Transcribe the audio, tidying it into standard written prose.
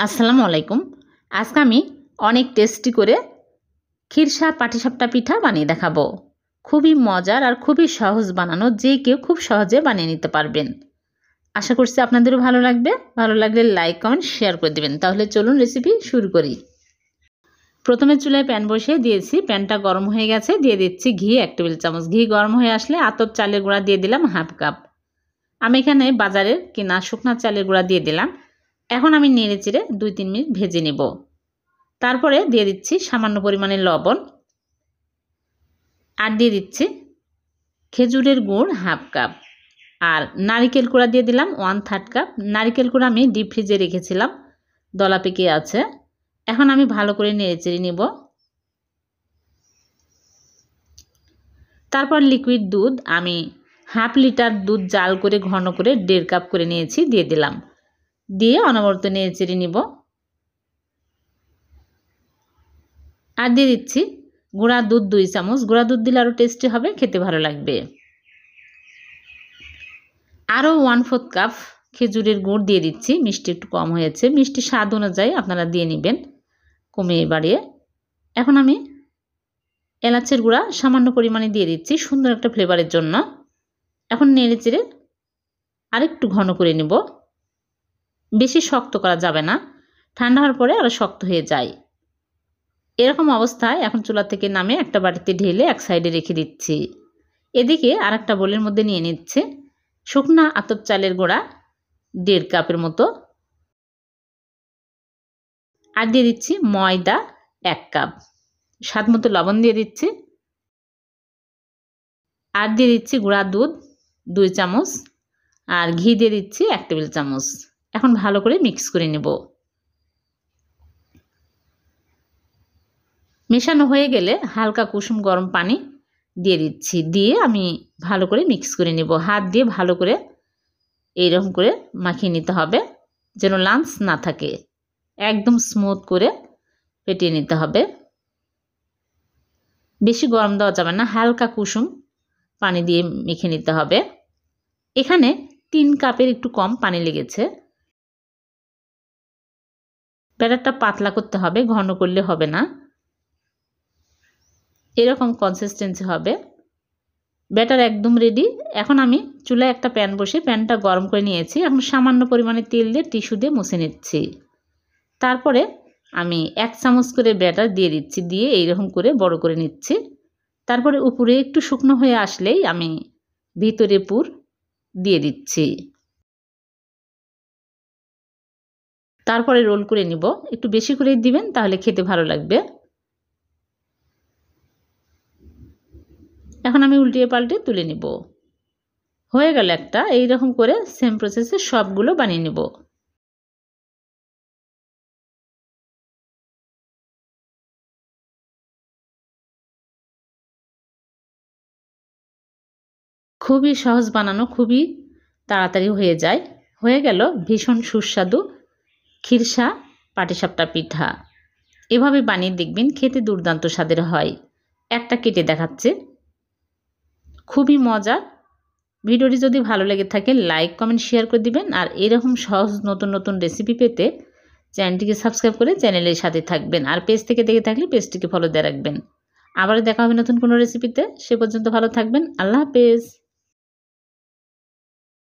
আসসালামু আলাইকুম। আজকে আমি অনেক টেস্টি করে খিরসা পাটিসাপটা পিঠা বানিয়ে দেখাবো। খুবই মজার আর খুবই সহজ বানানো, যে কেউ খুব সহজে বানিয়ে নিতে পারবেন। আশা করছি আপনাদেরও ভালো লাগবে। ভালো লাগলে লাইক কমেন্ট শেয়ার করে দিবেন। তাহলে চলুন রেসিপি শুরু করি। প্রথমে চুলায় প্যান বসিয়ে দিয়েছি, প্যানটা গরম হয়ে গেছে। দিয়ে দিচ্ছি ঘি 1 টেবিল চামচ। ঘি গরম হয়ে আসলে আতপ চালের গুঁড়া দিয়ে দিলাম 1/2 কাপ। আমি এখানে বাজারের কেনা শুকনা চালের গুঁড়া দিয়ে দিলাম। এখন আমি নেড়ে চেড়ে 2-3 মিনিট ভেজে নেব। তারপরে দিয়ে দিচ্ছি সামান্য পরিমাণে লবণ, আর দিয়ে দিচ্ছি খেজুরের গুড় 1/2 কাপ, আর নারকেল কোড়া দিয়ে দিলাম 1/3 কাপ। নারকেল কোড়া আমি ডিপ ফ্রিজে রেখেছিলাম, দলা পেকে আছে। এখন আমি ভালো করে নেড়ে চেড়ে নেব। তারপর লিকুইড দুধ আমি 1/2 লিটার দুধ জাল করে ঘন করে 1.5 কাপ করে নিয়েছি, দিয়ে দিলাম। দিয়ে অনবরত নেড়ে চেড়ে নেব। আর দিয়ে দিচ্ছি গুঁড়া দুধ 2 চামচ। গুঁড়া দুধ দিলে আরও টেস্টি হবে, খেতে ভালো লাগবে। আরও 1/4 কাপ খেজুরের গুড় দিয়ে দিচ্ছি। মিষ্টি একটু কম হয়েছে, মিষ্টি স্বাদ অনুযায়ী আপনারা দিয়ে নেবেন, কমিয়ে বাড়িয়ে। এখন আমি এলাচের গুঁড়া সামান্য পরিমাণে দিয়ে দিচ্ছি, সুন্দর একটা ফ্লেভারের জন্য। এখন নেড়ে চেড়ে আরেকটু ঘন করে নেব। বেশি শক্ত করা যাবে না, ঠান্ডা হওয়ার পরে আরও শক্ত হয়ে যায়। এরকম অবস্থায় এখন চুলা থেকে নামে একটা বাটিতে ঢেলে এক সাইডে রেখে দিচ্ছি। এদিকে আর একটা বোলের মধ্যে নিয়ে নিচ্ছে শুকনা আতপ চালের গুঁড়া 1.5 কাপের মতো, আর দিয়ে দিচ্ছি ময়দা 1 কাপ, স্বাদ মতো লবণ দিয়ে দিচ্ছি, আর দিয়ে দিচ্ছি গুঁড়া দুধ 2 চামচ, আর ঘি দিয়ে দিচ্ছি 1 টেবিল চামচ। এখন ভালো করে মিক্স করে নেব। মেশানো হয়ে গেলে হালকা কুসুম গরম পানি দিয়ে দিচ্ছি, দিয়ে আমি ভালো করে মিক্স করে নেব। হাত দিয়ে ভালো করে এইরকম করে মাখিয়ে নিতে হবে, যেন লাঞ্চ না থাকে। একদম স্মুথ করে ফেটিয়ে নিতে হবে। বেশি গরম দেওয়া যাবে না, হালকা কুসুম পানি দিয়ে মেখে নিতে হবে। এখানে 3 কাপের একটু কম পানি লেগেছে। ব্যাটারটা পাতলা করতে হবে, ঘন করলে হবে না। এরকম কনসিস্টেন্সি হবে। ব্যাটার একদম রেডি। এখন আমি চুলায় একটা প্যান বসে প্যানটা গরম করে নিয়েছি। এখন সামান্য পরিমাণে তেল দিয়ে টিস্যু দিয়ে মুছে নিচ্ছি। তারপরে আমি 1 চামচ করে ব্যাটার দিয়ে দিচ্ছি, দিয়ে এইরকম করে বড় করে নিচ্ছি। তারপরে উপরে একটু শুকনো হয়ে আসলেই আমি ভিতরে পুর দিয়ে দিচ্ছি। তারপরে রোল করে নিব। একটু বেশি করে দিবেন, তাহলে খেতে ভালো লাগবে। এখন আমি উল্টিয়ে পাল্টে তুলে নিব। হয়ে গেল একটা। এইরকম করে সেম প্রসেসে সবগুলো বানিয়ে নেব। খুবই সহজ বানানো, খুবই তাড়াতাড়ি হয়ে যায়। হয়ে গেল ভীষণ সুস্বাদু খিরসা পাটিসাপটা পিঠা। এভাবে বানিয়ে দেখবেন, খেতে দুর্দান্ত স্বাদের হয়। একটা কেটে দেখাচ্ছে, খুবই মজা। ভিডিওটি যদি ভালো লেগে থাকে লাইক কমেন্ট শেয়ার করে দিবেন, আর এরকম সহজ নতুন নতুন রেসিপি পেতে চ্যানেলটিকে সাবস্ক্রাইব করে চ্যানেলের সাথে থাকবেন, আর পেজ থেকে দেখে থাকলে পেজটিকে ফলো দিয়ে রাখবেন। আবার দেখা হবে নতুন কোনো রেসিপিতে। সে পর্যন্ত ভালো থাকবেন। আল্লাহ হাফেজ।